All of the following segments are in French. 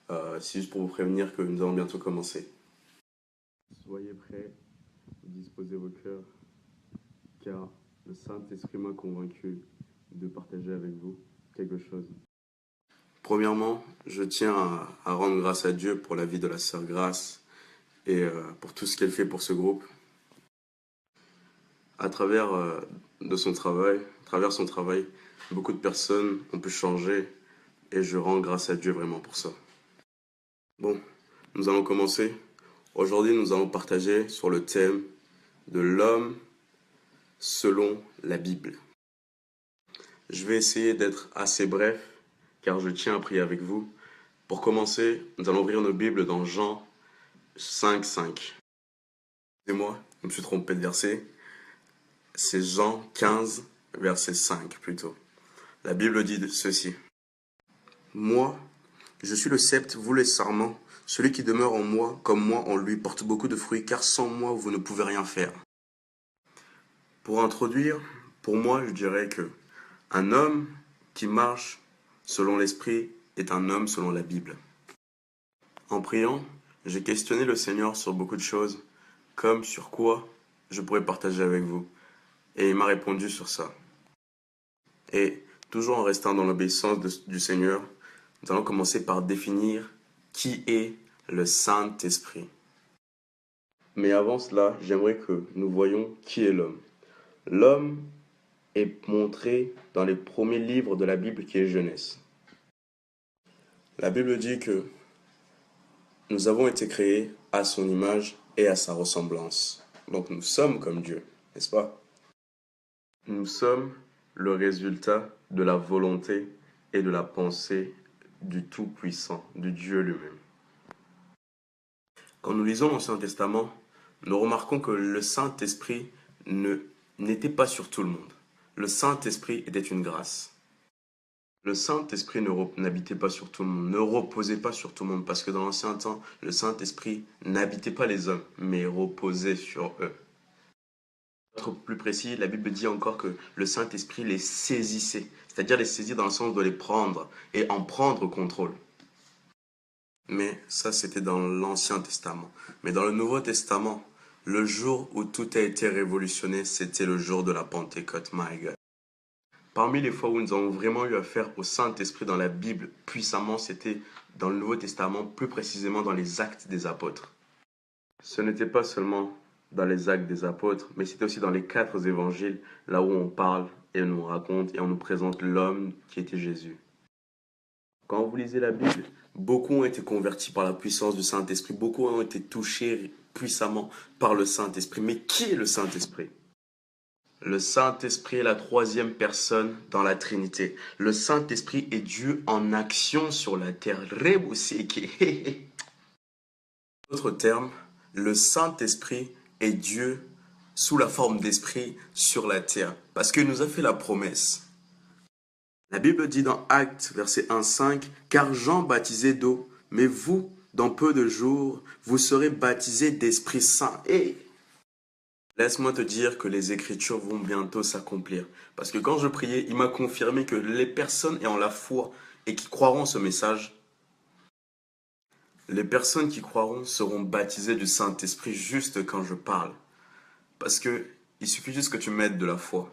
C'est juste pour vous prévenir que nous allons bientôt commencer. Soyez prêts, disposez vos cœurs, car le Saint-Esprit m'a convaincu de partager avec vous quelque chose. Premièrement, je tiens à rendre grâce à Dieu pour la vie de la sœur Grace et pour tout ce qu'elle fait pour ce groupe. À travers son travail, beaucoup de personnes ont pu changer et je rends grâce à Dieu vraiment pour ça. Bon, nous allons commencer. Aujourd'hui, nous allons partager sur le thème de l'homme selon la Bible. Je vais essayer d'être assez bref car je tiens à prier avec vous. Pour commencer, nous allons ouvrir nos Bibles dans Jean 5:5. Excusez-moi, je me suis trompé de verset. C'est Jean 15, verset 5 plutôt. La Bible dit ceci. Moi, je suis le cep, vous les sarments. Celui qui demeure en moi, comme moi en lui, porte beaucoup de fruits, car sans moi, vous ne pouvez rien faire. Pour introduire, pour moi, je dirais que un homme qui marche selon l'esprit est un homme selon la Bible. En priant, j'ai questionné le Seigneur sur beaucoup de choses, comme sur quoi je pourrais partager avec vous. Et il m'a répondu sur ça. Et toujours en restant dans l'obéissance du Seigneur, nous allons commencer par définir qui est le Saint-Esprit. Mais avant cela, j'aimerais que nous voyions qui est l'homme. L'homme est montré dans les premiers livres de la Bible qui est Genèse. La Bible dit que nous avons été créés à son image et à sa ressemblance. Donc nous sommes comme Dieu, n'est-ce pas? Nous sommes le résultat de la volonté et de la pensée du Tout-Puissant, du Dieu lui-même. Quand nous lisons l'Ancien Testament, nous remarquons que le Saint-Esprit n'était pas sur tout le monde. Le Saint-Esprit était une grâce. Le Saint-Esprit n'habitait pas sur tout le monde, ne reposait pas sur tout le monde, parce que dans l'ancien temps, le Saint-Esprit n'habitait pas les hommes, mais reposait sur eux. Pour être plus précis, la Bible dit encore que le Saint-Esprit les saisissait, c'est-à-dire les saisir dans le sens de les prendre et en prendre contrôle. Mais ça, c'était dans l'Ancien Testament. Mais dans le Nouveau Testament, le jour où tout a été révolutionné, c'était le jour de la Pentecôte, my God. Parmi les fois où nous avons vraiment eu affaire au Saint-Esprit dans la Bible puissamment, c'était dans le Nouveau Testament, plus précisément dans les Actes des Apôtres. Ce n'était pas seulement dans les Actes des Apôtres, mais c'était aussi dans les 4 évangiles, là où on parle et on nous raconte et on nous présente l'homme qui était Jésus. Quand vous lisez la Bible, beaucoup ont été convertis par la puissance du Saint-Esprit, beaucoup ont été touchés puissamment par le Saint-Esprit. Mais qui est le Saint-Esprit? Le Saint-Esprit est la 3e personne dans la Trinité. Le Saint-Esprit est Dieu en action sur la terre. D'autres termes, le Saint-Esprit est Dieu sous la forme d'esprit sur la terre. Parce qu'il nous a fait la promesse. La Bible dit dans Actes, verset 1-5, « Car Jean baptisait d'eau, mais vous, dans peu de jours, vous serez baptisés d'Esprit Saint. » Et laisse-moi te dire que les Écritures vont bientôt s'accomplir. Parce que quand je priais, il m'a confirmé que les personnes ayant la foi et qui croiront ce message, les personnes qui croiront seront baptisées du Saint-Esprit juste quand je parle. Parce que il suffit juste que tu mettes de la foi.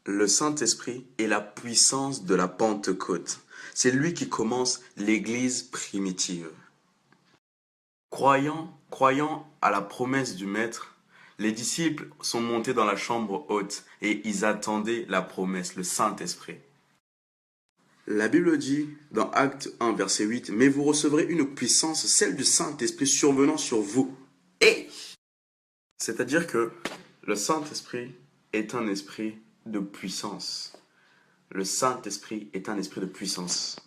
Le Saint-Esprit est la puissance de la Pentecôte. C'est lui qui commence l'Église primitive. Croyant à la promesse du Maître, les disciples sont montés dans la chambre haute et ils attendaient la promesse, le Saint-Esprit. La Bible dit dans Acte 1, verset 8, « Mais vous recevrez une puissance, celle du Saint-Esprit survenant sur vous. » Et c'est-à-dire que le Saint-Esprit est un esprit de puissance. Le Saint-Esprit est un esprit de puissance.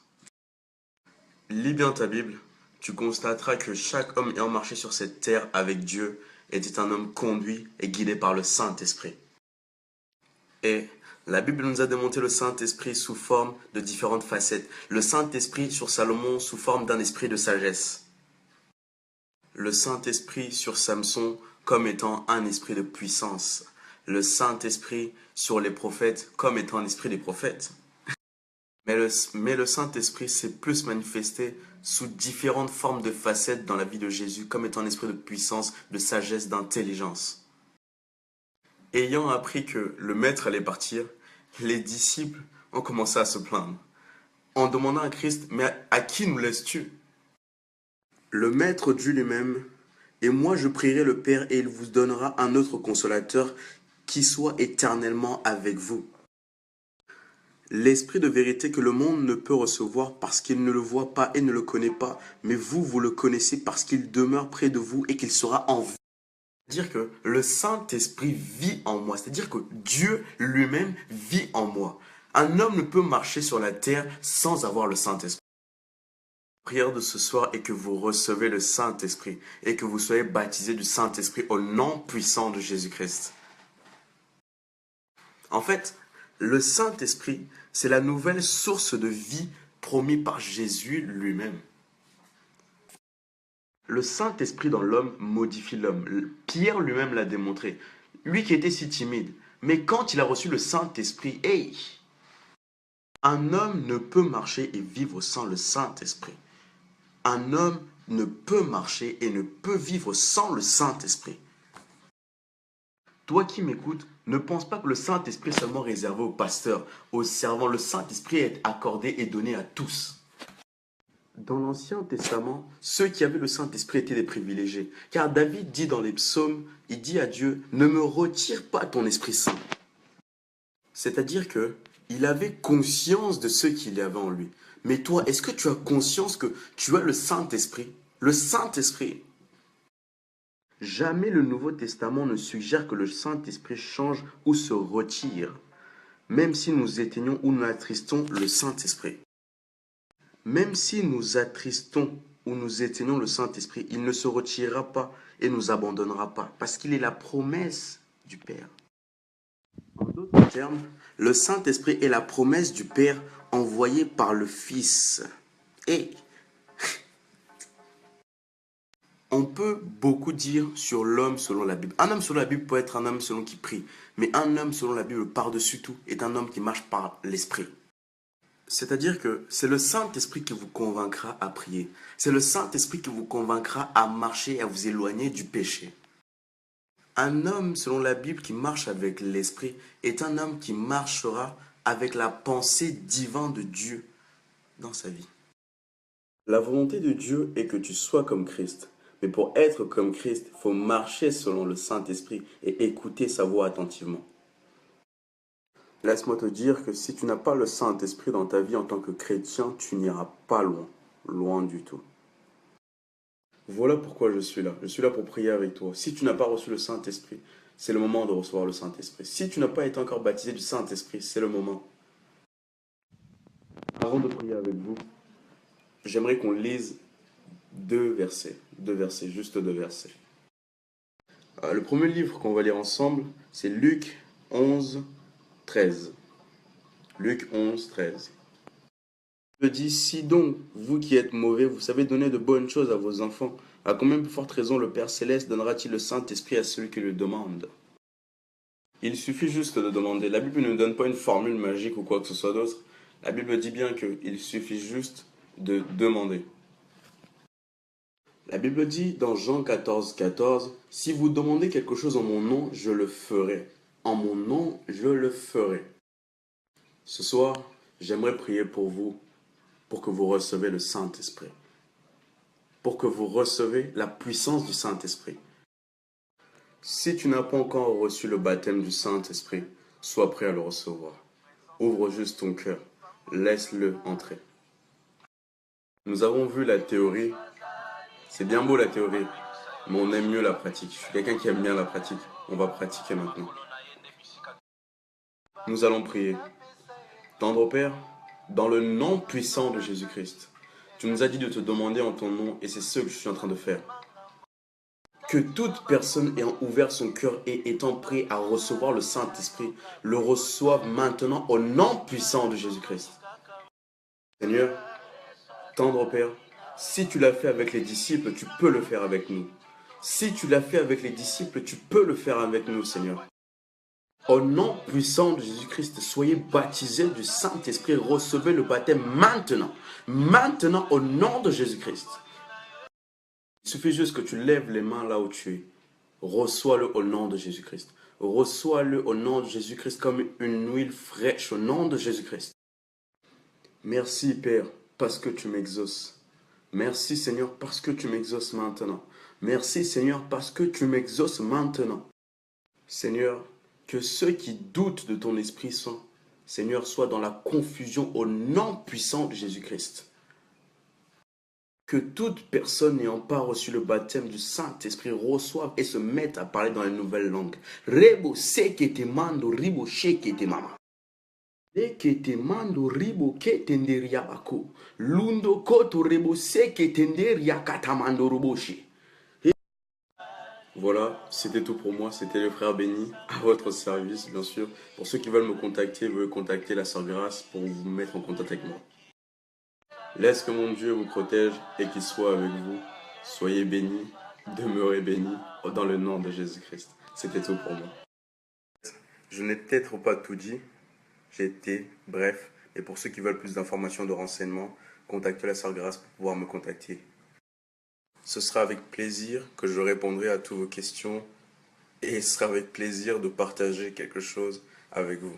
Lis bien ta Bible, tu constateras que chaque homme ayant marché sur cette terre avec Dieu était un homme conduit et guidé par le Saint-Esprit. Et la Bible nous a démontré le Saint-Esprit sous forme de différentes facettes. Le Saint-Esprit sur Salomon sous forme d'un esprit de sagesse. Le Saint-Esprit sur Samson comme étant un esprit de puissance. Le Saint-Esprit sur les prophètes comme étant un esprit des prophètes. Mais le Saint-Esprit s'est plus manifesté sous différentes formes de facettes dans la vie de Jésus, comme étant un esprit de puissance, de sagesse, d'intelligence. Ayant appris que le Maître allait partir, les disciples ont commencé à se plaindre, en demandant à Christ, mais à qui nous laisses-tu? Le Maître dit lui-même, et moi je prierai le Père et il vous donnera un autre consolateur qui soit éternellement avec vous. L'Esprit de vérité que le monde ne peut recevoir parce qu'il ne le voit pas et ne le connaît pas, mais vous, vous le connaissez parce qu'il demeure près de vous et qu'il sera en vous. C'est-à-dire que le Saint-Esprit vit en moi, c'est-à-dire que Dieu lui-même vit en moi. Un homme ne peut marcher sur la terre sans avoir le Saint-Esprit. La prière de ce soir est que vous recevez le Saint-Esprit et que vous soyez baptisés du Saint-Esprit au nom puissant de Jésus-Christ. En fait, le Saint-Esprit, c'est la nouvelle source de vie promise par Jésus lui-même. Le Saint-Esprit dans l'homme modifie l'homme. Pierre lui-même l'a démontré. Lui qui était si timide. Mais quand il a reçu le Saint-Esprit, hey, un homme ne peut marcher et vivre sans le Saint-Esprit. Un homme ne peut marcher et ne peut vivre sans le Saint-Esprit. Toi qui m'écoutes, ne pense pas que le Saint-Esprit est seulement réservé aux pasteurs, aux servants. Le Saint-Esprit est accordé et donné à tous. Dans l'Ancien Testament, ceux qui avaient le Saint-Esprit étaient des privilégiés. Car David dit dans les psaumes, il dit à Dieu, ne me retire pas ton Esprit Saint. C'est-à-dire que il avait conscience de ce qu'il y avait en lui. Mais toi, est-ce que tu as conscience que tu as le Saint-Esprit? Le Saint-Esprit. Jamais le Nouveau Testament ne suggère que le Saint-Esprit change ou se retire, même si nous éteignons ou nous attristons le Saint-Esprit. Même si nous attristons ou nous éteignons le Saint-Esprit, il ne se retirera pas et nous abandonnera pas, parce qu'il est la promesse du Père. En d'autres termes, le Saint-Esprit est la promesse du Père envoyée par le Fils. Et on peut beaucoup dire sur l'homme selon la Bible. Un homme selon la Bible peut être un homme selon qui prie, mais un homme selon la Bible par-dessus tout est un homme qui marche par l'Esprit. C'est-à-dire que c'est le Saint-Esprit qui vous convaincra à prier. C'est le Saint-Esprit qui vous convaincra à marcher et à vous éloigner du péché. Un homme selon la Bible qui marche avec l'Esprit est un homme qui marchera avec la pensée divine de Dieu dans sa vie. La volonté de Dieu est que tu sois comme Christ. Mais pour être comme Christ, il faut marcher selon le Saint-Esprit et écouter sa voix attentivement. Laisse-moi te dire que si tu n'as pas le Saint-Esprit dans ta vie en tant que chrétien, tu n'iras pas loin, loin du tout. Voilà pourquoi je suis là. Je suis là pour prier avec toi. Si tu n'as pas reçu le Saint-Esprit, c'est le moment de recevoir le Saint-Esprit. Si tu n'as pas été encore baptisé du Saint-Esprit, c'est le moment. Avant de prier avec vous, j'aimerais qu'on lise deux versets, juste deux versets. Le premier livre qu'on va lire ensemble, c'est Luc 11, 13. Luc 11, 13. Je dis, si donc, vous qui êtes mauvais, vous savez donner de bonnes choses à vos enfants, à combien plus forte raison le Père Céleste donnera-t-il le Saint-Esprit à celui qui le demande? Il suffit juste de demander. La Bible ne nous donne pas une formule magique ou quoi que ce soit d'autre. La Bible dit bien qu'il suffit juste de demander. La Bible dit dans Jean 14, 14, « Si vous demandez quelque chose en mon nom, je le ferai. En mon nom, je le ferai. » Ce soir, j'aimerais prier pour vous, pour que vous recevez le Saint-Esprit. Pour que vous recevez la puissance du Saint-Esprit. Si tu n'as pas encore reçu le baptême du Saint-Esprit, sois prêt à le recevoir. Ouvre juste ton cœur. Laisse-le entrer. Nous avons vu la théorie. C'est bien beau la théorie, mais on aime mieux la pratique. Je suis quelqu'un qui aime bien la pratique. On va pratiquer maintenant. Nous allons prier. Tendre Père, dans le nom puissant de Jésus-Christ, tu nous as dit de te demander en ton nom et c'est ce que je suis en train de faire. Que toute personne ayant ouvert son cœur et étant prêt à recevoir le Saint-Esprit, le reçoive maintenant au nom puissant de Jésus-Christ. Seigneur, tendre Père, si tu l'as fait avec les disciples, tu peux le faire avec nous. Si tu l'as fait avec les disciples, tu peux le faire avec nous, Seigneur. Au nom puissant de Jésus-Christ, soyez baptisés du Saint-Esprit, recevez le baptême maintenant. Maintenant, au nom de Jésus-Christ. Il suffit juste que tu lèves les mains là où tu es. Reçois-le au nom de Jésus-Christ. Reçois-le au nom de Jésus-Christ comme une huile fraîche au nom de Jésus-Christ. Merci Père parce que tu m'exauces. Merci Seigneur parce que tu m'exauces maintenant. Merci Seigneur parce que tu m'exauces maintenant. Seigneur, que ceux qui doutent de ton Esprit Saint, Seigneur, soient dans la confusion au nom puissant de Jésus-Christ. Que toute personne n'ayant pas reçu le baptême du Saint-Esprit reçoive et se mette à parler dans les nouvelles langues. Rebo sekete mando ribo shekete mama. Ekete mando ribo ketende riabako. Lundo koto rebo sekete riakatamando roboshi. Voilà, c'était tout pour moi. C'était le frère Béni, à votre service, bien sûr. Pour ceux qui veulent me contacter, veulent contacter la Sœur Grâce pour vous mettre en contact avec moi. Laisse que mon Dieu vous protège et qu'il soit avec vous. Soyez bénis, demeurez bénis dans le nom de Jésus-Christ. C'était tout pour moi. Je n'ai peut-être pas tout dit. J'ai été bref. Et pour ceux qui veulent plus d'informations, de renseignements, contactez la Sœur Grâce pour pouvoir me contacter. Ce sera avec plaisir que je répondrai à toutes vos questions et ce sera avec plaisir de partager quelque chose avec vous.